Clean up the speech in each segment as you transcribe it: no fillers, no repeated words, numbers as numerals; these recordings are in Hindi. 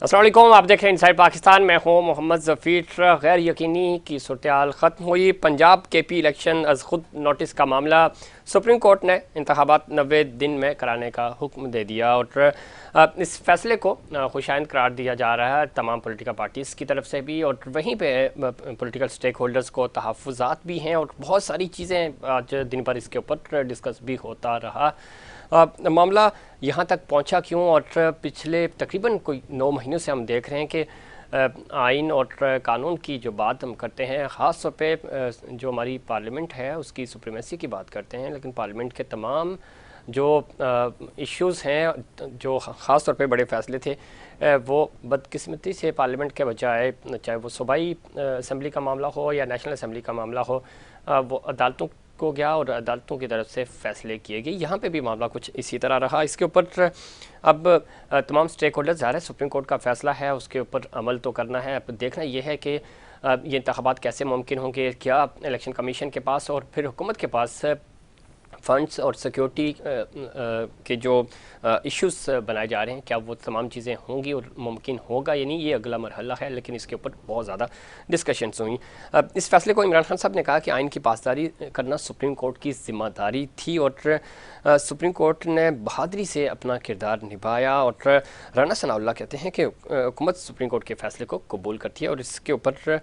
अस्सलाम वालेकुम, आप देख रहे हैं इनसाइड पाकिस्तान। मैं हूं मोहम्मद ज़फ़ीर। गैर यकीनी की सूरत-ए-हाल ख़त्म हुई। पंजाब केपी इलेक्शन अज़ खुद नोटिस का मामला, सुप्रीम कोर्ट ने इंतखाबात 90 दिन में कराने का हुक्म दे दिया और इस फैसले को खुशाइंद करार दिया जा रहा है तमाम पॉलिटिकल पार्टीज़ की तरफ से भी, और वहीं पे पॉलिटिकल स्टेक होल्डर्स को तहफ़्फ़ुज़ात भी हैं और बहुत सारी चीज़ें आज दिन भर इसके ऊपर डिस्कस भी होता रहा। मामला यहाँ तक पहुँचा क्यों, और पिछले तकरीबन कोई 9 महीनों से हम देख रहे हैं कि आइन और कानून की जो बात हम करते हैं, ख़ास तौर पे जो हमारी पार्लियामेंट है उसकी सुप्रीमेसी की बात करते हैं, लेकिन पार्लियामेंट के तमाम जो इश्यूज़ हैं, जो ख़ास तौर पे बड़े फ़ैसले थे, वो बदकिस्मती से पार्लियामेंट के बजाय, चाहे वो सूबाई असम्बली का मामला हो या नेशनल असम्बली का मामला हो, वो अदालतों को गया और अदालतों की तरफ से फ़ैसले किए गए। यहाँ पे भी मामला कुछ इसी तरह रहा। इसके ऊपर अब तमाम स्टेक होल्डर्स, ज़ाहिर है सुप्रीम कोर्ट का फ़ैसला है, उसके ऊपर अमल तो करना है। अब देखना ये है कि ये इंतखाबात कैसे मुमकिन होंगे, क्या इलेक्शन कमीशन के पास और फिर हुकूमत के पास फ़ंड्स और सिक्योरिटी के जो इश्यूज़ बनाए जा रहे हैं, क्या वो तमाम चीज़ें होंगी और मुमकिन होगा या नहीं, ये अगला मरहला है। लेकिन इसके ऊपर बहुत ज़्यादा डिस्कशंस हुई। इस फैसले को इमरान खान साहब ने कहा कि आइन की पासदारी करना सुप्रीम कोर्ट की ज़िम्मेदारी थी और सुप्रीम कोर्ट ने बहादुरी से अपना किरदार निभाया। और राना सनाउल्लाह कहते हैं कि हुकूमत सुप्रीम कोर्ट के फ़ैसले को कबूल करती है और इसके ऊपर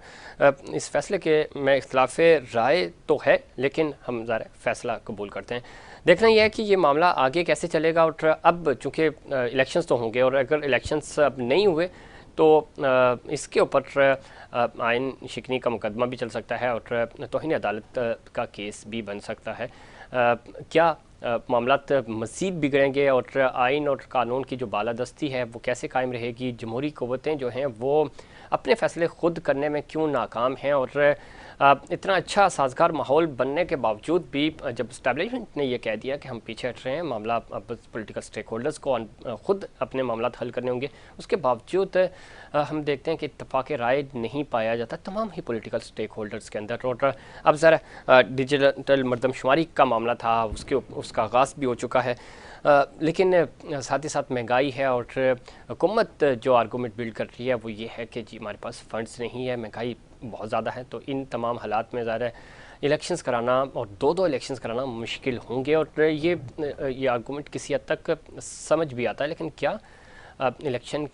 इस फैसले के में इख्तिलाफ़ राय तो है, लेकिन हम ज़रा फ़ैसला कबूल करते हैं। देखना यह है कि ये मामला आगे कैसे चलेगा। और अब चूँकि इलेक्शंस तो होंगे, और अगर इलेक्शंस अब नहीं हुए तो इसके ऊपर आइन शिकनी का मुकदमा भी चल सकता है और तौहीन अदालत का केस भी बन सकता है। क्या मामलात मज़ीद बिगड़ेंगे और आइन और कानून की जो बालादस्ती है वो कैसे कायम रहेगी, जमहूरी क़ुव्वतें जो हैं वो अपने फ़ैसले ख़ुद करने में क्यों नाकाम हैं, और इतना अच्छा साजगार माहौल बनने के बावजूद भी जब इस्टेब्लिशमेंट ने यह कह दिया कि हम पीछे हट रहे हैं, मामला अब पॉलिटिकल स्टेक होल्डर्स को ख़ुद अपने मामला हल करने होंगे, उसके बावजूद हम देखते हैं कि इत्तफाक़ राय नहीं पाया जाता तमाम ही पॉलिटिकल स्टेक होल्डर्स के अंदर। और अब ज़रा डिजिटल मरदमशुमारी का मामला था, उसका आगाज़ भी हो चुका है, लेकिन साथ ही साथ महंगाई है और हुकूमत जो आर्गूमेंट बिल्ड कर रही है वो ये है कि जी हमारे पास फ़ंड्स नहीं है, महंगाई बहुत ज़्यादा है। तो इन तमाम हालात में ज़रा इलेक्शंस कराना और दो इलेक्शंस कराना मुश्किल होंगे, और ये आर्गूमेंट किसी हद तक समझ भी आता है। लेकिन क्या इलेक्शन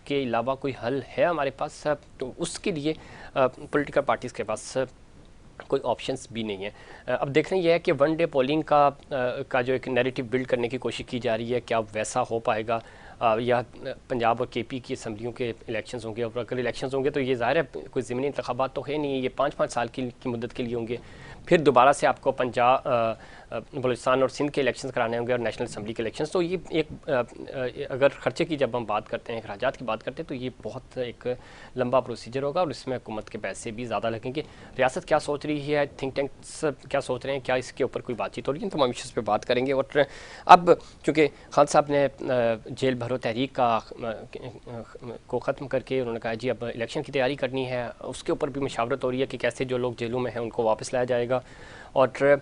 के अलावा कोई हल है हमारे पास? तो उसके लिए पॉलिटिकल पार्टीज़ के पास कोई ऑप्शंस भी नहीं है। अब देखना यह है कि वन डे पोलिंग का जो एक नैरेटिव बिल्ड करने की कोशिश की जा रही है, क्या वैसा हो पाएगा, या पंजाब और केपी की असम्बलियों के इलेक्शंस होंगे, और अगर इलेक्शंस होंगे तो ये ज़ाहिर है कोई ज़मीनी इंतखाबात तो है नहीं, ये 5-5 साल की मुद्दत के लिए होंगे। फिर दोबारा से आपको पंजाब, बलूचिस्तान और सिंध के इलेक्शंस कराने होंगे और नेशनल असम्बली के इलेक्शंस। तो ये एक अगर ख़र्चे की जब हम बात करते हैं, अखराजात की बात करते हैं, तो ये बहुत एक लंबा प्रोसीजर होगा और इसमें हुकूमत के पैसे भी ज़्यादा लगेंगे। रियासत क्या सोच रही है, थिंक टैंक्स क्या सोच रहे हैं, क्या इसके ऊपर कोई बातचीत हो रही है, तमाम इश्यूज़ पे बात करेंगे। और अब चूँकि खान साहब ने जेल भरो तहरीक को ख़त्म करके उन्होंने कहा जी अब इलेक्शन की तैयारी करनी है, उसके ऊपर भी मशावरत हो रही है कि कैसे जो लोग जेलों में हैं उनको वापस लाया जाएगा, और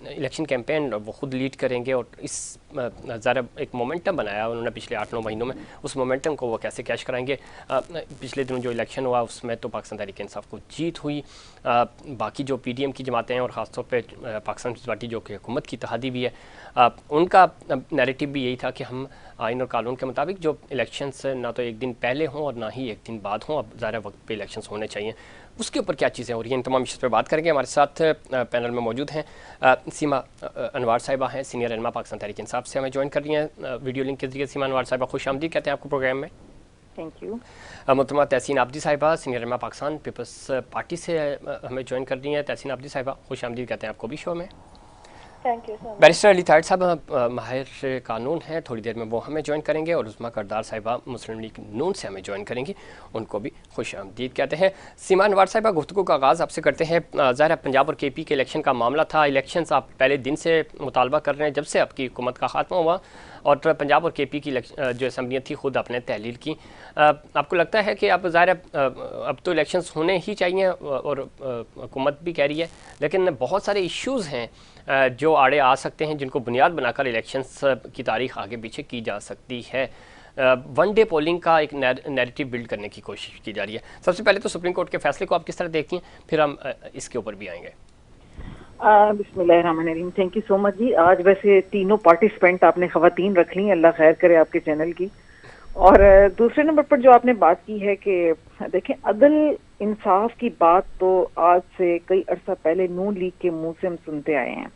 इलेक्शन कैंपेन वो ख़ुद लीड करेंगे। और इस ज़रा एक मोमेंटम बनाया उन्होंने पिछले 8-9 महीनों में, उस मोमेंटम को वो कैसे कैश कराएंगे। पिछले दिनों जो इलेक्शन हुआ उसमें तो पाकिस्तान तहरीक इंसाफ को जीत हुई, बाकी जो पीडीएम की जमातें हैं और ख़ासतौर पे पाकिस्तान पीपल्स पार्टी जो कि हुकूमत की इत्तेहादी भी है, उनका नैरेटिव भी यही था कि हम आइन और कानून के मुताबिक जो इलेक्शंस ना तो एक दिन पहले हों और ना ही एक दिन बाद हों, अब ज़्यादा वक्त पे इलेक्शंस होने चाहिए। उसके ऊपर क्या चीज़ें हो रही हैं, इन तमाम इश्यूज़ पर बात करेंगे। हमारे साथ पैनल में मौजूद हैं सीमा अनवार साहिबा हैं, सीनियर रहनुमा पाकिस्तान तहरीक इंसाफ से हमें ज्वाइन कर रही हैं वीडियो लिंक के जरिए। सीमा अनवार साहिबा, खुश आमदीद कहते हैं आपको प्रोग्राम में। Thank you. मोहतरमा तहसीन आबदी साहिबा, सीनियर रहनुमा पाकिस्तान पीपल्स पार्टी से हमें ज्वाइन कर रही हैं। तहसीन आबदी साहिबा, खुश आमदीद कहते हैं आपको भी शो में। Thank you sir. Barrister Ali Tahir साहब माहिर कानून हैं, थोड़ी देर में वो हमें ज्वाइन करेंगे, और उस्मा करदार साहिबा मुस्लिम लीग नून से हमें ज्वाइन करेंगी, उनको भी खुश आमदीद कहते हैं। सीमा अनवार साहिबा, गुफ्तगू का आगाज़ आपसे करते हैं। ज़ाहिर पंजाब और केपी के इलेक्शन का मामला था, इलेक्शंस आप पहले दिन से मुतालबा कर रहे हैं जब से आपकी हुकूमत का खात्मा हुआ, और पंजाब और केपी की जो असम्बलियाँ थी खुद आपने तहलील की। आपको लगता है कि अब ज़ाहिर अब तो इलेक्शंस होने ही चाहिए और हुकूमत भी कह रही है, लेकिन बहुत सारे इश्यूज़ हैं जो आड़े आ सकते हैं जिनको बुनियाद बनाकर इलेक्शंस की तारीख आगे पीछे की जा सकती है। वन डे पोलिंग का एक नैरेटिव बिल्ड करने की कोशिश की जा रही है। सबसे पहले तो सुप्रीम कोर्ट के फैसले को आप किस तरह देखती हैं, फिर हम इसके ऊपर भी आएंगे। बिस्मिल्लाहिर्रहमानिर्रहीम। थैंक यू सो मच जी। आज वैसे तीनों पार्टिसिपेंट आपने खवातीन रख ली, अल्लाह खैर करे आपके चैनल की। और दूसरे नंबर पर जो आपने बात की है कि देखें, अदल इंसाफ की बात तो आज से कई अरसा पहले नून लीग के मुंह से हम सुनते आए हैं।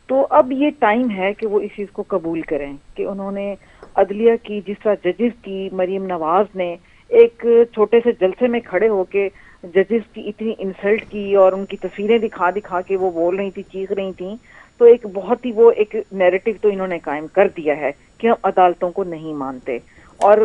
तो अब ये टाइम है कि वो इस चीज को कबूल करें कि उन्होंने अदलिया की, जिस तरह जजेस की, मरीम नवाज ने एक छोटे से जलसे में खड़े होके जजेस की इतनी इंसल्ट की और उनकी तस्वीरें दिखा दिखा के वो बोल रही थी, चीख रही थी। तो एक बहुत ही वो एक नैरेटिव तो इन्होंने कायम कर दिया है कि हम अदालतों को नहीं मानते। और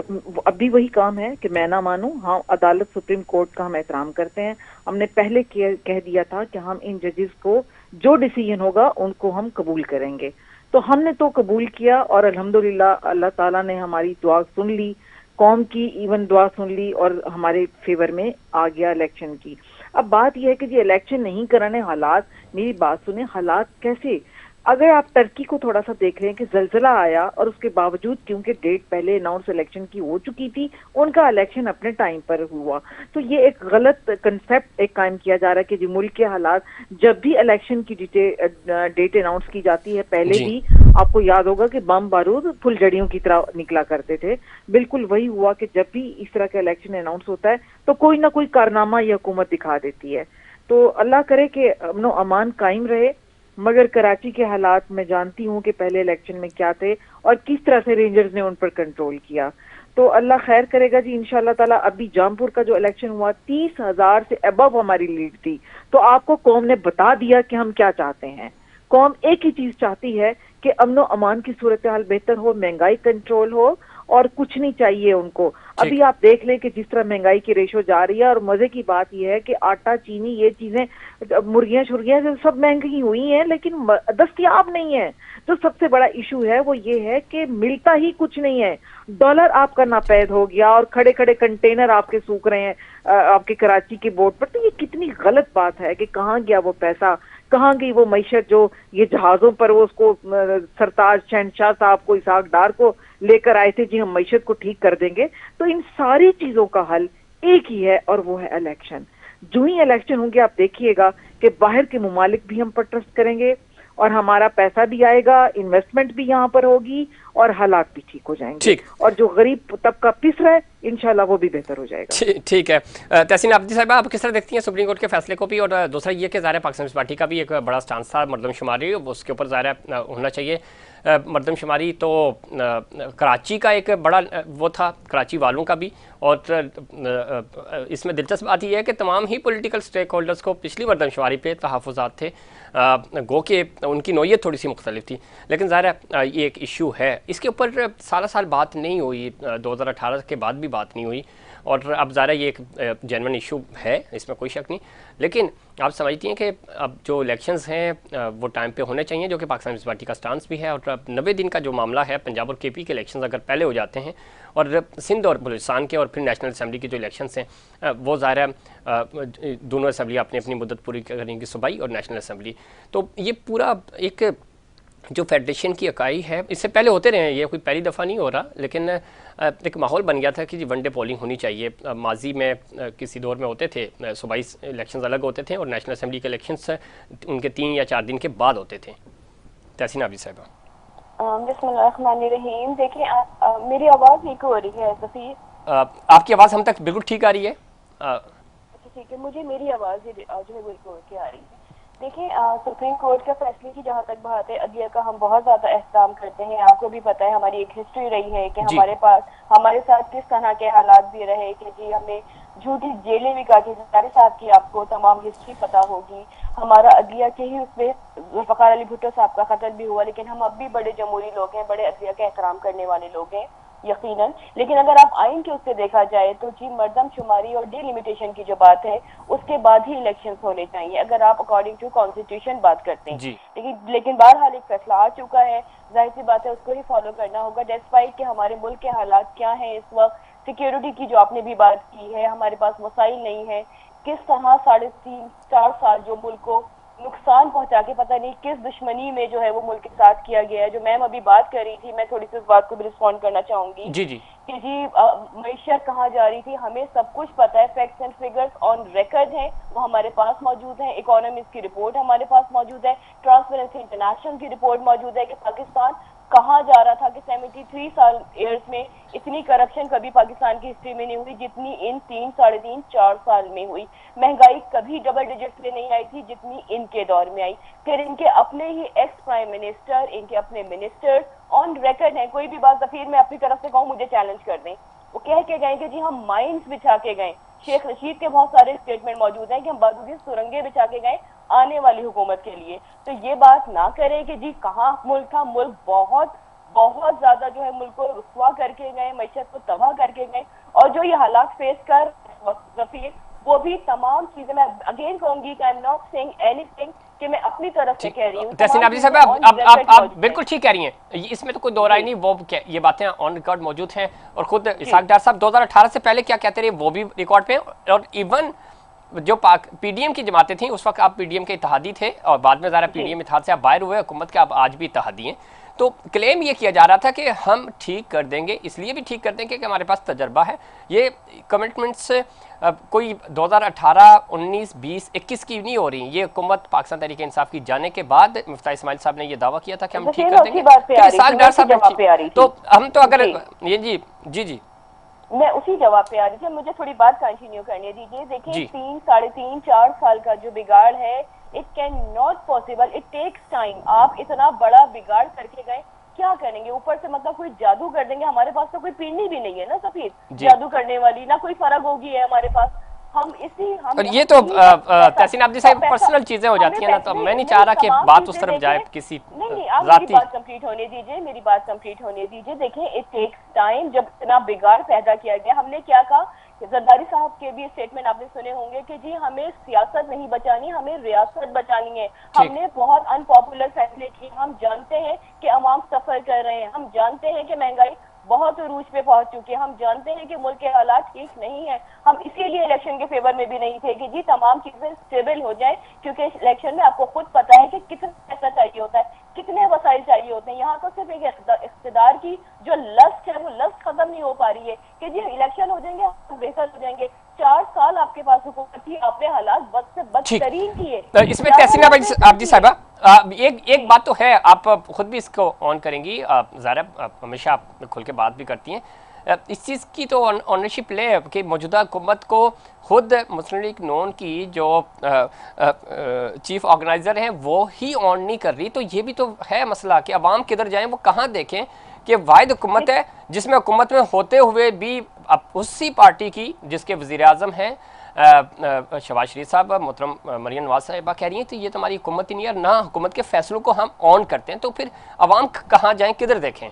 अब भी वही काम है कि मैं ना मानूं। हाँ, अदालत सुप्रीम कोर्ट का हम एहतराम करते हैं। हमने पहले कह दिया था कि हम इन जजेस को जो डिसीजन होगा उनको हम कबूल करेंगे। तो हमने तो कबूल किया और अल्हम्दुलिल्लाह अल्लाह ताला ने हमारी दुआ सुन ली, कौम की इवन दुआ सुन ली और हमारे फेवर में आ गया इलेक्शन की। अब बात यह है कि जी इलेक्शन नहीं कराने हालात, मेरी बात सुने, हालात कैसे? अगर आप टर्की को थोड़ा सा देख रहे हैं कि जलजला आया और उसके बावजूद क्योंकि डेट पहले अनाउंस इलेक्शन की हो चुकी थी, उनका इलेक्शन अपने टाइम पर हुआ। तो ये एक गलत कंसेप्ट एक कायम किया जा रहा है कि जी मुल्क के हालात, जब भी इलेक्शन की डेट अनाउंस की जाती है पहले भी आपको याद होगा कि बम बारूद फुलझड़ियों की तरह निकला करते थे। बिल्कुल वही हुआ कि जब भी इस तरह का इलेक्शन अनाउंस होता है तो कोई ना कोई कारनामा ये हुकूमत दिखा देती है। तो अल्लाह करे कि अमनो अमान कायम रहे। मगर कराची के हालात मैं जानती हूँ कि पहले इलेक्शन में क्या थे और किस तरह से रेंजर्स ने उन पर कंट्रोल किया। तो अल्लाह खैर करेगा जी इंशाल्लाह ताला। अभी जामपुर का जो इलेक्शन हुआ 30,000 से अबव हमारी लीड थी। तो आपको कौम ने बता दिया कि हम क्या चाहते हैं। कौम एक ही चीज चाहती है कि अमनो अमान की सूरत हाल बेहतर हो, महंगाई कंट्रोल हो और कुछ नहीं चाहिए उनको। अभी आप देख लें कि जिस तरह महंगाई की रेशो जा रही है, और मजे की बात यह है कि आटा, चीनी, ये चीजें, मुर्गियां शुर्गियां सब महंगी हुई हैं लेकिन दस्तयाब नहीं है। जो सबसे बड़ा इशू है वो ये है कि मिलता ही कुछ नहीं है। डॉलर आपका नापैद हो गया और खड़े खड़े कंटेनर आपके सूख रहे हैं आपके कराची के बोर्ड पर। तो ये कितनी गलत बात है कि कहाँ गया वो पैसा, कहाँ गई वो मईशत जो ये जहाजों पर वो उसको सरताज शहनशाह साहब को, इसहाक डार को लेकर आए थे जी हम मईशत को ठीक कर देंगे। तो इन सारी चीजों का हल एक ही है और वो है इलेक्शन। जो ही इलेक्शन होंगे आप देखिएगा कि बाहर के मुमालिक भी हम पर ट्रस्ट करेंगे और हमारा पैसा भी आएगा, इन्वेस्टमेंट भी यहाँ पर होगी और हालात भी ठीक हो जाएंगे। और जो गरीब तबका पिस रहा है इंशाल्लाह वो भी बेहतर हो जाएगा। ठीक है। तहसीन आबिदी साहिबा, आप किस तरह देखती हैं सुप्रीम कोर्ट के फैसले को भी? और दूसरा ये कि ज़ाहिर है पाकिस्तान कम्युनिस्ट पार्टी का भी एक बड़ा स्टांस था मरदमशुमारी, उसके ऊपर ज़ाहिर है होना चाहिए मरदमशुमारी। तो कराची का एक बड़ा वो था, कराची वालों का भी। और इसमें दिलचस्प बात यह है कि तमाम ही पॉलिटिकल स्टेक होल्डर्स को पिछली मरदमशुमारी पे तहफ़्फ़ुज़ात थे, गो के उनकी नौयत थोड़ी सी मुख्तलिफ थी। लेकिन ज़ाहिर है ये एक इशू है, इसके ऊपर साल बात नहीं हुई, 2018 के बाद भी बात नहीं हुई। और अब ज़ाहिर है ये एक जेन्युइन इशू है, इसमें कोई शक नहीं। लेकिन आप समझती हैं कि अब जो इलेक्शंस हैं वो टाइम पे होने चाहिए, जो कि पाकिस्तान कम्युनिस्ट पार्टी का स्टांस भी है। और 90 दिन का जो मामला है, पंजाब और केपी के इलेक्शंस अगर पहले हो जाते हैं और सिंध और बलूचिस्तान के और फिर नेशनल असम्बली के जो इलेक्शंस हैं वो ज़ाहिर है दोनों असम्बली अपनी अपनी मुद्दत पूरी करेंगी, सूबाई और नेशनल असम्बली। तो ये पूरा एक जो फेडरेशन की इकाई है, इससे पहले होते रहे हैं, ये कोई पहली दफ़ा नहीं हो रहा। लेकिन एक माहौल बन गया था कि जी वनडे पोलिंग होनी चाहिए। माजी में किसी दौर में होते थे, सूबाई इलेक्शंस अलग होते थे और नेशनल असम्बली के इलेक्शंस उनके 3 या 4 दिन के बाद होते थे। तहसीन आबिदी साहिबा। बिस्मिल्लाहिर्रहमानिर्रहीम। देखिए मेरी आवाज़ लीक हो रही है सफ़ीर? आपकी आवाज़ हम तक बिल्कुल ठीक आ रही है। ठीक है, मुझे मेरी आवाज़ जो है वो इको होकर आ रही है। देखिए सुप्रीम कोर्ट के फैसले की जहाँ तक बात है, अदलिया का हम बहुत ज़्यादा एहतराम करते हैं। आपको भी पता है हमारी एक हिस्ट्री रही है कि हमारे साथ किस तरह के हालात भी रहे कि जी हमें झूठी जेलें भी काटी, हमारे साथ की आपको तमाम हिस्ट्री पता होगी। हमारा अदलिया के ही उसमें जुल्फ़िकार अली भुट्टो साहब का कत्ल भी हुआ, लेकिन हम अब भी बड़े जमहूरी लोग हैं, बड़े अदलिया का एहतराम करने वाले लोग हैं यकीनन। लेकिन अगर आप आइन के उससे देखा जाए तो जी मर्दमशुमारी और डिलिमिटेशन की जो बात है उसके बाद ही इलेक्शंस होने चाहिए, अगर आप अकॉर्डिंग टू कॉन्स्टिट्यूशन बात करते हैं। लेकिन बहरहाल एक फैसला आ चुका है, जाहिर सी बात है उसको ही फॉलो करना होगा। डेस्पाइट कि हमारे मुल्क के हालात क्या हैं इस वक्त, सिक्योरिटी की जो आपने भी बात की है, हमारे पास वसाइल नहीं है। किस तरह 3.5-4 साल जो मुल्क को नुकसान पहुंचा के पता नहीं किस दुश्मनी में जो है वो मुल्क के साथ किया गया है। जो मैम अभी बात कर रही थी, मैं थोड़ी सी उस बात को भी रिस्पॉन्ड करना चाहूंगी जी जी कि जी मईशत कहाँ जा रही थी, हमें सब कुछ पता है, facts and figures on record हैं, वो हमारे पास मौजूद है। इकोनॉमिस्ट की रिपोर्ट हमारे पास मौजूद है, ट्रांसपेरेंसी इंटरनेशनल की रिपोर्ट मौजूद है कि पाकिस्तान कहाँ जा रहा था, कि 73 साल ईयर्स में इतनी करप्शन कभी पाकिस्तान की हिस्ट्री में नहीं हुई जितनी इन 3, साढ़े 3, 4 साल में हुई। महंगाई कभी डबल डिजिट्स पे नहीं आई थी जितनी इनके दौर में आई। फिर इनके अपने ही एक्स प्राइम मिनिस्टर, इनके अपने मिनिस्टर्स ऑन रिकॉर्ड है, कोई भी बात फिर मैं अपनी तरफ से कहूँ मुझे चैलेंज कर दें, वो कह के गए कि जी हम माइंस बिछा के गए। शेख रशीद के बहुत सारे स्टेटमेंट मौजूद हैं कि हम बादूदी सुरंगे बिछा के गए आने वाली हुकूमत के लिए। तो ये बात ना करें कि जी कहाँ मुल्क था, मुल्क बहुत बहुत ज्यादा जो है मुल्क को रुसवा करके गए, मैशत को तबाह करके गए। और जो ये हालात फेस कर रफीक, वो भी तमाम चीजें, मैं अगेन कहूंगी कि I am not saying anything कि मैं अपनी तरफ से कह रही हूँ। तहसीन आबिदी साहब, आप बिल्कुल ठीक कह रही हैं, इसमें तो कोई दो राय नहीं। वो ये बातें ऑन रिकॉर्ड मौजूद हैं, और खुद इसाक डार साहब 2018 से पहले क्या कहते रहे वो भी रिकॉर्ड पे। और इवन जो पीडीएम की जमातें थी उस वक्त आप पीडीएम के इत्तेहादी थे, और बाद में ज़रा पीडीएम इत्तेहाद से आप बाहर हुए, हुकूमत के आप आज भी इत्तेहादी हैं। तो क्लेम ये किया जा रहा था कि हम ठीक कर देंगे, इसलिए भी ठीक कर देंगे कि हमारे पास तजर्बा है। ये कमिटमेंट्स कोई 2018, 19, 20, 21 की नहीं हो रही। ये हुकूमत पाकिस्तान तहरीक इंसाफ की जाने के बाद मुफ्ती इस्माइल साहब ने ये दावा किया था कि हम ठीक कर देंगे। तो हम तो अगर ये जी जी जी मैं उसी जवाब पे आ रही थी, मुझे थोड़ी बात कंटिन्यू करने दीजिए। देखिए 3, साढ़े 3, 4 साल का जो बिगाड़ है, it can not possible, it takes time. आप इतना बड़ा बिगाड़ करके गए, क्या करेंगे ऊपर से, मतलब कोई जादू कर देंगे? हमारे पास तो कोई पीढ़ी भी नहीं है ना सफीद जादू करने वाली, ना कोई फर्क होगी है हमारे पास। हम ये तो तहसीन आबिदी साहब पर्सनल चीजें हो जाती है ना, तो मैं नहीं चाह रहा कि बात उस तरफ जाए किसी नहीं, आप मेरी बात कंप्लीट होने दीजिए, मेरी बात कंप्लीट होने दीजिए। देखिए इट टेक्स टाइम। जब इतना बिगाड़ पैदा किया गया, हमने क्या कहा, जरदारी साहब के भी स्टेटमेंट आपने सुने होंगे कि जी हमें सियासत नहीं बचानी, हमें रियासत बचानी है। हमने बहुत अनपॉपुलर फैसले किए, हम जानते हैं कि अवाम सफर कर रहे हैं, हम जानते हैं कि महंगाई बहुत उरूज पे पहुंच चुकी है, हम जानते हैं कि मुल्क के हालात ठीक नहीं है। हम इसीलिए इलेक्शन के फेवर में भी नहीं थे कि जी तमाम चीजें स्टेबल हो जाए, क्योंकि इलेक्शन में आपको खुद पता है कि कितना पैसा चाहिए होता है, कितने वसाइल चाहिए होते हैं। यहाँ तो सिर्फ एक इख्तिदार की जो लस्ट है, वो लस्ट खत्म नहीं हो पा रही है कि जी इलेक्शन हो जाएंगे हम बेहतर हो जाएंगे। 4 साल आपके पास हुकूमत थी, आपने हालात बद से बदतरीन किए। इसमें तहसीन आबिदी साहिबा एक बात तो है, आप खुद भी इसको ऑन करेंगी, ज़ाहिर हमेशा आप खुल के बात भी करती हैं, इस चीज़ की तो ऑनरशिप ले कि मौजूदा हुकूमत को खुद मुस्लिम लीग नून की जो चीफ ऑर्गेनाइज़र हैं वो ही ऑन नहीं कर रही। तो ये भी तो है मसला कि अवाम किधर जाएं, वो कहाँ देखें कि वाहिद हुकूमत है जिसमें हुकूमत में होते हुए भी अब उसी पार्टी की जिसके वज़ीर आज़म हैं शहबाज शरीफ साहब, मोहतरम मरियम नवाज साहिबा कह रही हैं तो ये तो हमारी हुकूमत ही नहीं है, ना हुकूमत के फैसलों को हम ऑन करते हैं, तो फिर अवाम कहाँ जाएं, किधर देखें?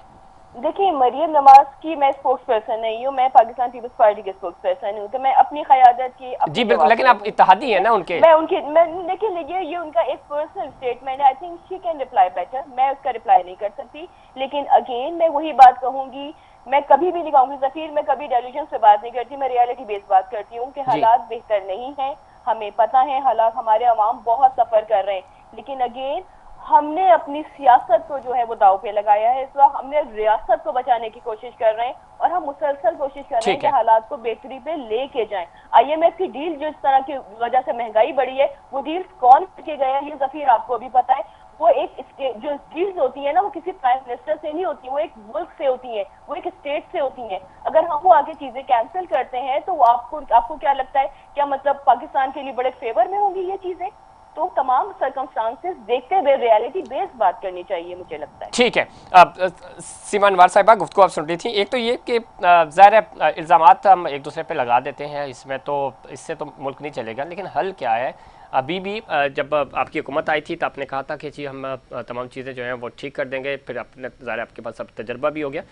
देखिए मरियम नवाज की मैं स्पोक्स पर्सन नहीं हूँ, मैं पाकिस्तान पीपल्स पार्टी के स्पोक्स पर्सन हूँ, तो मैं अपनी क़यादत की जी बिल्कुल, लेकिन आप इत्तेहादी है ना उनके, मैं देखिए ये उनका एक पर्सनल स्टेटमेंट है, I think she can reply better, मैं उसका रिप्लाई नहीं कर सकती। लेकिन अगेन मैं वही बात कहूंगी, मैं कभी भी नहीं कहूंगी जफीर, मैं कभी डेल्यूजन से बात नहीं करती, मैं रियलिटी बेस्ड बात करती हूँ कि हालात बेहतर नहीं है, हमें पता है हालात, हमारे अवाम बहुत सफर कर रहे हैं। लेकिन अगेन हमने अपनी सियासत को जो है वो दाव पे लगाया है, इस वक्त हमने रियासत को बचाने की कोशिश कर रहे हैं और हम मुसलसल कोशिश कर रहे हैं कि हालात को बेहतरी पे लेके जाएं। IMF की डील जो इस तरह की वजह से महंगाई बढ़ी है, वो डील कौन करके गया है ये जफीर आपको भी पता है। वो एक जो डील्स होती है ना, वो किसी प्राइम मिनिस्टर से नहीं होती, वो एक मुल्क से होती है, वो एक स्टेट से होती है। अगर हम वो आगे चीजें कैंसिल करते हैं तो आपको क्या लगता है, क्या मतलब पाकिस्तान के लिए बड़े फेवर में होंगी ये चीजें? तो तमाम सर्कमस्टांसेस देखते हुए रियलिटी बेस्ड बात करनी चाहिए, मुझे लगता है। ठीक है, अब सीमा अनवर साहिबा गुफ्तगू आप सुन रही थी, एक तो ये कि ज़ाहिर इल्ज़ामात हम एक दूसरे पे लगा देते हैं, इसमें तो इससे तो मुल्क नहीं चलेगा, लेकिन हल क्या है? अभी भी जब आपकी हुकूमत आई थी तो आपने कहा था कि जी हम तमाम चीज़ें जो हैं वो ठीक कर देंगे, फिर अपने ज़ाहिर आपके पास अब तजर्बा भी हो गया,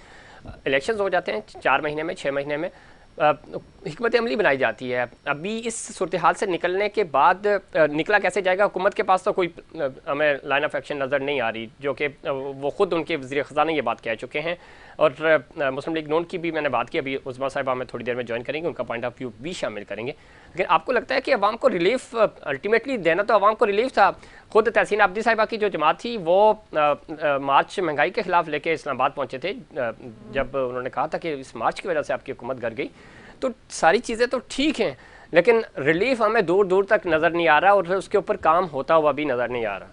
इलेक्शंस हो जाते हैं 4 महीने में, 6 महीने में हिकमत अमली बनाई जाती है। अभी इस सूरत हाल से निकलने के बाद निकला कैसे जाएगा? हुकूमत के पास तो कोई हमें लाइन ऑफ एक्शन नज़र नहीं आ रही, जो कि वो ख़ुद उनके वज़ीर ख़ज़ाना ये बात कह चुके हैं। और मुस्लिम लीग नून की भी मैंने बात की, अभी उस्मा साहिबा हमें थोड़ी देर में ज्वाइन करेंगे, उनका पॉइंट ऑफ व्यू भी शामिल करेंगे। लेकिन आपको लगता है कि अवाम को रिलीफ अल्टीमेटली देना तो अवाम को रिलीफ था। खुद तहसीन आबदी साहिबा की जो जमात थी वो मार्च महंगाई के खिलाफ लेके इस्लामाबाद पहुंचे थे, जब उन्होंने कहा था कि इस मार्च की वजह से आपकी हुकूमत गिर गई। तो सारी चीज़ें तो ठीक हैं, लेकिन रिलीफ हमें दूर दूर तक नज़र नहीं आ रहा और उसके ऊपर काम होता हुआ भी नज़र नहीं आ रहा।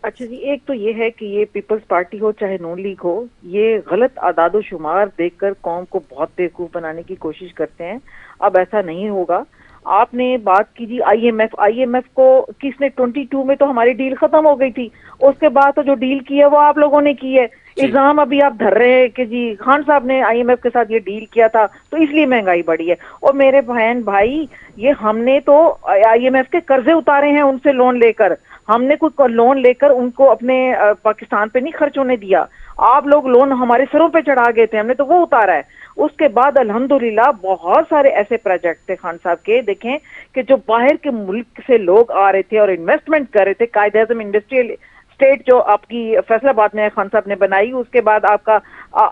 अच्छा जी, एक तो ये है कि ये पीपल्स पार्टी हो चाहे नून लीग हो, ये गलत आदादो शुमार देखकर कौम को बहुत बेवकूफ बनाने की कोशिश करते हैं। अब ऐसा नहीं होगा। आपने बात की जी आईएमएफ को किसने 22 में तो हमारी डील खत्म हो गई थी, उसके बाद तो जो डील की है वो आप लोगों ने की है। इल्जाम अभी आप धर रहे हैं कि जी खान साहब ने आईएमएफ के साथ ये डील किया था तो इसलिए महंगाई बढ़ी है। और मेरे बहन भाई, ये हमने तो आईएमएफ के कर्जे उतारे हैं, उनसे लोन लेकर हमने कोई लोन लेकर उनको अपने पाकिस्तान पे नहीं खर्च होने दिया। आप लोग लोन हमारे सिरों पे चढ़ा गए थे, हमने तो वो उतारा है। उसके बाद अल्हम्दुलिल्लाह बहुत सारे ऐसे प्रोजेक्ट थे खान साहब के, देखें कि जो बाहर के मुल्क से लोग आ रहे थे और इन्वेस्टमेंट कर रहे थे। कायदे आज़म इंडस्ट्रियल स्टेट जो आपकी फैसलाबाद में खान साहब ने बनाई, उसके बाद आपका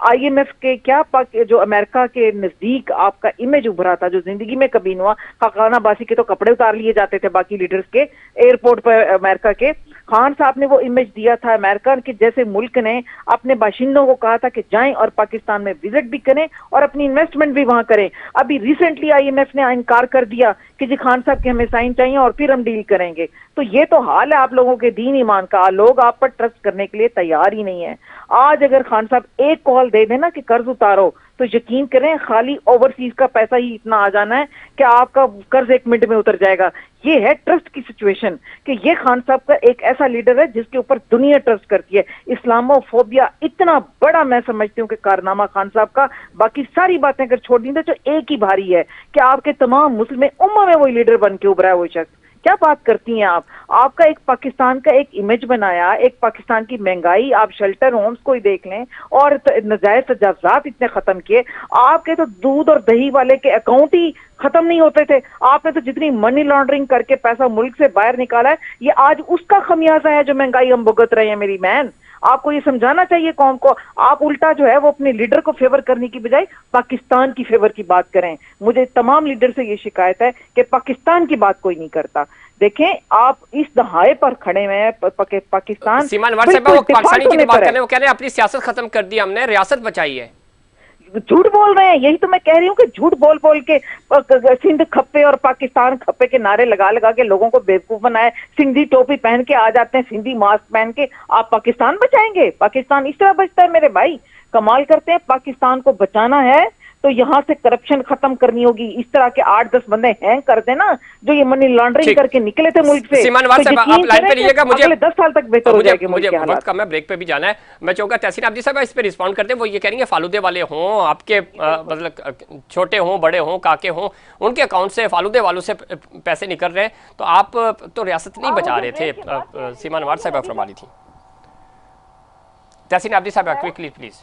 आईएमएफ के क्या जो अमेरिका के नजदीक आपका इमेज उभरा था जो जिंदगी में कभी नहीं हुआ। खाना बासी के तो कपड़े उतार लिए जाते थे बाकी लीडर्स के एयरपोर्ट पर अमेरिका के। खान साहब ने वो इमेज दिया था। अमेरिका के जैसे मुल्क ने अपने बाशिंदों को कहा था कि जाएं और पाकिस्तान में विजिट भी करें और अपनी इन्वेस्टमेंट भी वहां करें। अभी रिसेंटली आईएमएफ ने इनकार कर दिया कि जी खान साहब के हमें साइन चाहिए और फिर हम डील करेंगे। तो ये तो हाल है आप लोगों के दीन ईमान का। लोग आप पर ट्रस्ट करने के लिए तैयार ही नहीं है। आज अगर खान साहब एक कॉल दे देना कि कर्ज उतारो, तो यकीन करें खाली ओवरसीज का पैसा ही इतना आ जाना है कि आपका कर्ज 1 मिनट में उतर जाएगा। ये है ट्रस्ट की सिचुएशन कि ये खान साहब का एक ऐसा लीडर है जिसके ऊपर दुनिया ट्रस्ट करती है। इस्लामोफोबिया इतना बड़ा मैं समझती हूँ कि कारनामा खान साहब का, बाकी सारी बातें अगर छोड़ दी तो एक ही भारी है कि आपके तमाम मुस्लिम उम्मा में वही लीडर बन के उभरा है वो शख्स। क्या बात करती हैं आप? आपका एक पाकिस्तान का एक इमेज बनाया, एक पाकिस्तान की महंगाई, आप शेल्टर होम्स को ही देख लें और नजायज तजावजात इतने खत्म किए। आपके तो दूध और दही वाले के अकाउंट ही खत्म नहीं होते थे। आपने तो जितनी मनी लॉन्ड्रिंग करके पैसा मुल्क से बाहर निकाला है, ये आज उसका खमियाजा है जो महंगाई हम भुगत रहे हैं। मेरी बहन, आपको ये समझाना चाहिए कौम को। आप उल्टा जो है वो अपने लीडर को फेवर करने की बजाय पाकिस्तान की फेवर की बात करें। मुझे तमाम लीडर से ये शिकायत है कि पाकिस्तान की बात कोई नहीं करता। देखें, आप इस दहाए पर खड़े हुए हैं, पाकिस्तान सीमा अनवर साहब वो पाकिस्तानी की बात कर रहे हैं, वो कह रहे हैं अपनी सियासत खत्म कर दी हमने, रियासत बचाई है। झूठ बोल रहे हैं। यही तो मैं कह रही हूँ कि झूठ बोल बोल के सिंध खप्पे और पाकिस्तान खप्पे के नारे लगा लगा के लोगों को बेवकूफ बनाए। सिंधी टोपी पहन के आ जाते हैं, सिंधी मास्क पहन के। आप पाकिस्तान बचाएंगे? पाकिस्तान इस तरह बचता है मेरे भाई? कमाल करते हैं। पाकिस्तान को बचाना है तो यहाँ से करप्शन खत्म करनी होगी। इस तरह के 8-10 बंदे हैंग कर देना जो ये मनी लॉन्ड्रिंग करके निकले थे मुल्क से। सीमा अनवर साहब आप लाइन पे रहिएगा, मुझे अगले 10 साल तक बेहतर हो जाएगी मुल्क के हालात। वक्त कम है, ब्रेक पे भी जाना है। मैं चाहूंगा तहसीन आबदी साहब इस पे रिस्पॉन्ड करते हैं। वो ये कह रही है फालूदे वाले हों, आपके मतलब छोटे हों, बड़े हों, काके हों, उनके अकाउंट से फालूदे वालों से पैसे निकल रहे हैं, तो आप तो रियासत नहीं बचा रहे थे। सीमा अनवर साहब फरमा रही थी। तहसीन आबदी साहब क्विकली प्लीज।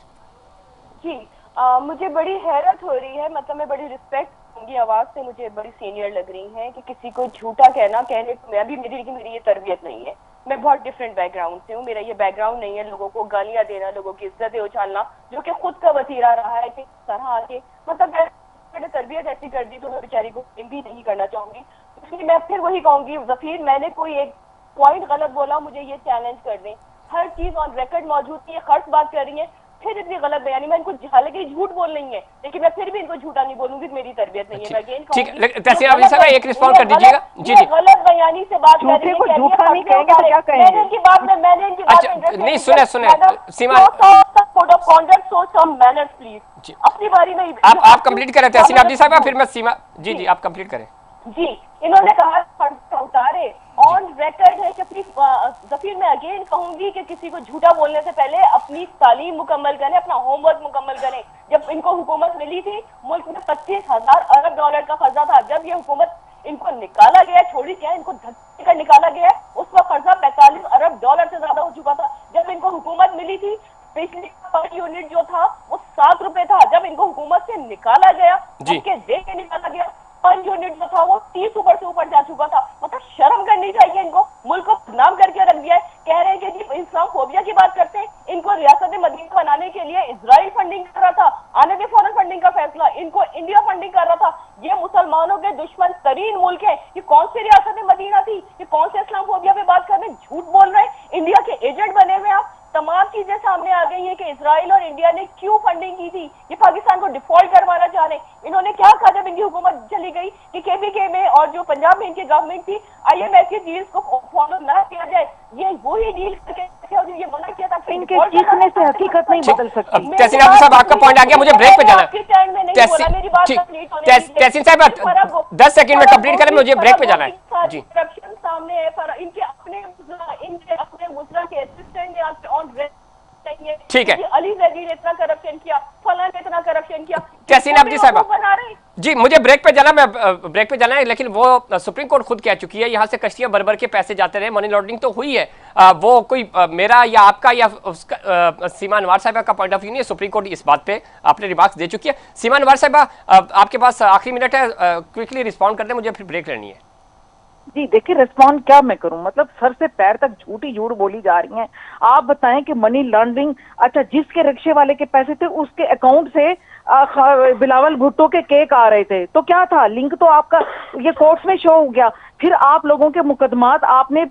जी, मुझे बड़ी हैरत हो रही है, मतलब मैं बड़ी रिस्पेक्ट दूंगी आवाज से, मुझे बड़ी सीनियर लग रही हैं कि किसी को झूठा कहने को मैं भी मेरी ये तरबियत नहीं है। मैं बहुत डिफरेंट बैकग्राउंड से हूँ। मेरा ये बैकग्राउंड नहीं है लोगों को गालियां देना, लोगों की इज्जतें उछालना, जो कि खुद का वसीला रहा है कि तरह आके मतलब मैंने तरबियत ऐसी कर दी तो मैं बेचारी को भी नहीं करना चाहूंगी। इसलिए मैं फिर वही कहूंगी, जफीर मैंने कोई एक पॉइंट गलत बोला, मुझे ये चैलेंज कर दें। हर चीज ऑन रिकॉर्ड मौजूद थी। खर्च बात कर रही है, फिर इतनी गलत बयानी। मैं इनको हालांकि झूठ बोल रही है, लेकिन मैं फिर भी इनको झूठा नहीं बोलूंगी, मेरी तरबियत नहीं है। मैं अगेन ठीक, तहसीन आबदी साहब एक रिस्पॉन्ड कर दीजिएगा। जी जी, गलत बयानी से बात कर रही है, झूठा नहीं कहेंगे तो क्या कहेंगे? मैंने इनकी बात में नहीं सुने सीमा प्लीज अपनी बारी में आप कंप्लीट करें तहसीन आबदी साहब, फिर मैं सीमा। जी जी, आप कंप्लीट करें। जी, इन्होंने कहा उतारे ऑन रिकॉर्ड है कि जफीर मैं अगेन कहूंगी कि किसी को झूठा बोलने से पहले अपनी तालीम मुकम्मल करें, अपना होमवर्क मुकम्मल करें। जब इनको हुकूमत मिली थी, मुल्क में 25,000 अरब डॉलर का खर्चा था। जब ये हुकूमत इनको निकाला गया, छोड़ी क्या इनको धक्के कर निकाला गया, उसका खर्चा 45 अरब डॉलर से ज्यादा हो चुका था। जब इनको हुकूमत मिली थी, बिजली पर यूनिट जो था वो 7 रुपए था। जब इनको हुकूमत से निकाला गया, धक्के दे के निकाला गया, पर यूनिट जो था वो 30 ऊपर से ऊपर जा चुका था। मतलब शर्म करनी चाहिए इनको, मुल्क को बदनाम करके रख दिया है। कह रहे हैं कि जी इस्लामोफोबिया की बात करते हैं, इनको रियासत मदीना बनाने के लिए इजराइल फंडिंग कर रहा ये मुसलमानों के दुश्मन तरीन मुल्क है। ये कौन सी रियासत मदीना थी? ये कौन से इस्लामोफोबिया पे बात कर रहे हैं? झूठ बोल रहे हैं। इंडिया के एजेंट बने हुए आप। तमाम चीजें सामने आ गई है कि इजराइल और इंडिया ने क्यों फंडिंग की थी। ये पाकिस्तान को डिफॉल्ट करवाना चाह रहे हैं। इन्होंने क्या कहा जब इनकी हुकूमत चली गई कि केपीके में और जो पंजाब में इनकी गवर्नमेंट थी, IMF की डील्स को फॉलो ना किया जाए। ये वही डील करके ये मना किया था कि इनके चीखने से हकीकत नहीं बदल सकती। तहसीन आब्दी साहब, आपका पॉइंट आ गया, मुझे ब्रेक पे जाना है। तहसीन साहब 10 सेकंड में कंप्लीट करें, मुझे ब्रेक पे जाना है जी। करप्शन सामने है, पर इनके अपने मुजरा के असिस्टेंट ऑन ठीक है। अली जदीर ने इतना करप्शन किया, फलां ने इतना करप्शन किया। तहसीन आब्दी साहब जी, मुझे ब्रेक पे जाना, मैं ब्रेक पे जाना है, लेकिन वो सुप्रीम कोर्ट खुद कह चुकी है यहाँ से कश्तियां भर के पैसे जाते रहे, मनी लॉन्ड्रिंग तो हुई है। वो कोई मेरा या आपका या उसका सीमा अनवर साहिबा का पॉइंट ऑफ व्यू नहीं है। सुप्रीम कोर्ट इस बात पे अपने रिमार्क्स दे चुकी है। सीमा अनवर साहिबा, आपके पास आखिरी मिनट है, क्विकली रिस्पॉन्ड कर दें, मुझे फिर ब्रेक लेनी है। जी देखिए, रिस्पॉन्ड क्या मैं करूं, मतलब सर से पैर तक झूठ ही झूठ बोली जा रही हैं। आप बताएं कि मनी लॉन्ड्रिंग, अच्छा जिसके रिक्शे वाले के पैसे थे उसके अकाउंट से बिलावल भुट्टो के केक आ रहे थे, तो क्या था लिंक? तो आपका ये कोर्ट्स में शो हो गया। फिर आप लोगों के मुकदमात आपने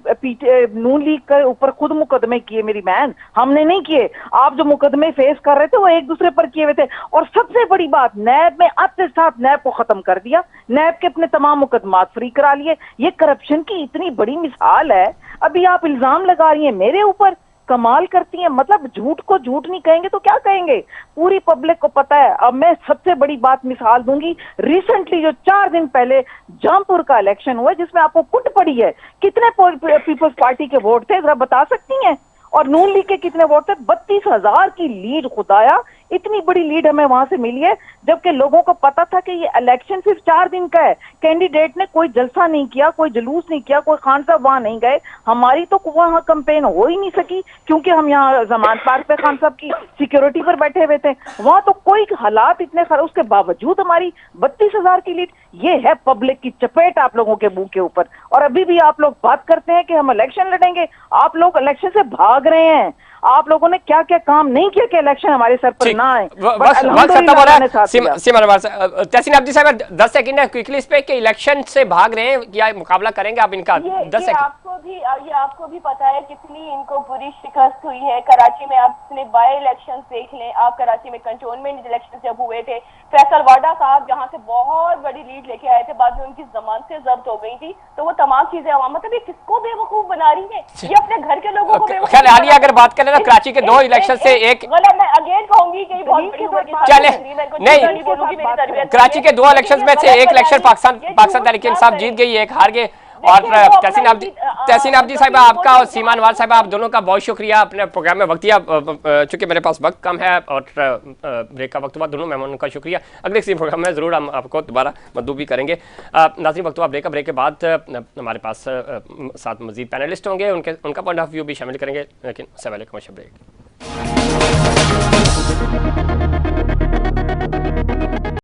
नून लीग के ऊपर खुद मुकदमे किए मेरी बहन, हमने नहीं किए। आप जो मुकदमे फेस कर रहे थे वो एक दूसरे पर किए हुए थे। और सबसे बड़ी बात, नैब में आपके साथ नैब को खत्म कर दिया, नैब के अपने तमाम मुकदमात फ्री करा लिए। ये करप्शन की इतनी बड़ी मिसाल है, अभी आप इल्जाम लगा रही हैं मेरे ऊपर। कमाल करती हैं, मतलब झूठ को झूठ नहीं कहेंगे तो क्या कहेंगे? पूरी पब्लिक को पता है। अब मैं सबसे बड़ी बात मिसाल दूंगी, रिसेंटली जो 4 दिन पहले जामपुर का इलेक्शन हुआ जिसमें आपको कुट पड़ी है, कितने पीपल्स पार्टी के वोट थे जरा बता सकती हैं? और नून लीग के कितने वोट थे? 32,000 की लीड। खुदाया, इतनी बड़ी लीड हमें वहां से मिली है, जबकि लोगों को पता था कि ये इलेक्शन सिर्फ 4 दिन का है। कैंडिडेट ने कोई जलसा नहीं किया, कोई जुलूस नहीं किया, कोई खान साहब वहां नहीं गए। हमारी तो वहां कंपेन हो ही नहीं सकी क्योंकि हम यहाँ जमान पार्क पे खान साहब की सिक्योरिटी पर बैठे हुए थे। वहां तो कोई हालात इतने खराब, उसके बावजूद हमारी 32,000 की लीड। ये है पब्लिक की चपेट आप लोगों के मुंह के ऊपर। और अभी भी आप लोग बात करते हैं कि हम इलेक्शन लड़ेंगे, आप लोग इलेक्शन से भाग रहे हैं। आप लोगों ने क्या क्या काम नहीं किया कि इलेक्शन हमारे सर पर ना आए। तहसीन आब्दी साहब 10 सेकंड है क्विकली इस पे कि इलेक्शन से भाग रहे हैं या मुकाबला करेंगे आप इनका? 10 सेकंड। आपको भी पता है कितनी इनको बुरी शिकस्त हुई है। कराची में आपने बाय इलेक्शन देख लें, आप कराची में कंटोनमेंट इलेक्शन जब हुए थे, फैसल वाडा साहब जहां से बहुत बड़ी लीड लेके आए थे, बाद में उनकी जमानत से जब्त हो गई थी। तो वो तमाम चीजें मतलब ये किसको बेवकूफ बना रही है? ये अपने घर के लोगों को बेवकूफ। हालिया अगर बात करें तो कराची के 2 इलेक्शन से एक गलत, मैं अगेन कहूंगी कि बहुत चले नहीं, कराची के 2 इलेक्शन में से एक इलेक्शन पाकिस्तान तहरीक इंसाफ जीत गई, एक हार गए। और तहसीन आब्दी साहिबा, आपका और सीमा अनवर साहिबा, आप दोनों का बहुत शुक्रिया अपने प्रोग्राम में वक्त दिया। चूंकि मेरे पास वक्त कम है और ब्रेक का वक्त हुआ, दोनों मेहमानों का शुक्रिया। अगले किसी प्रोग्राम में ज़रूर हम आपको दोबारा मददू भी करेंगे। नाज़रीन, वक्त हुआ ब्रेक के बाद हमारे पास साथ मजीद पैनलिस्ट होंगे, उनका पॉइंट ऑफ व्यू भी शामिल करेंगे, लेकिन उससे पहले कमर्शियल ब्रेक।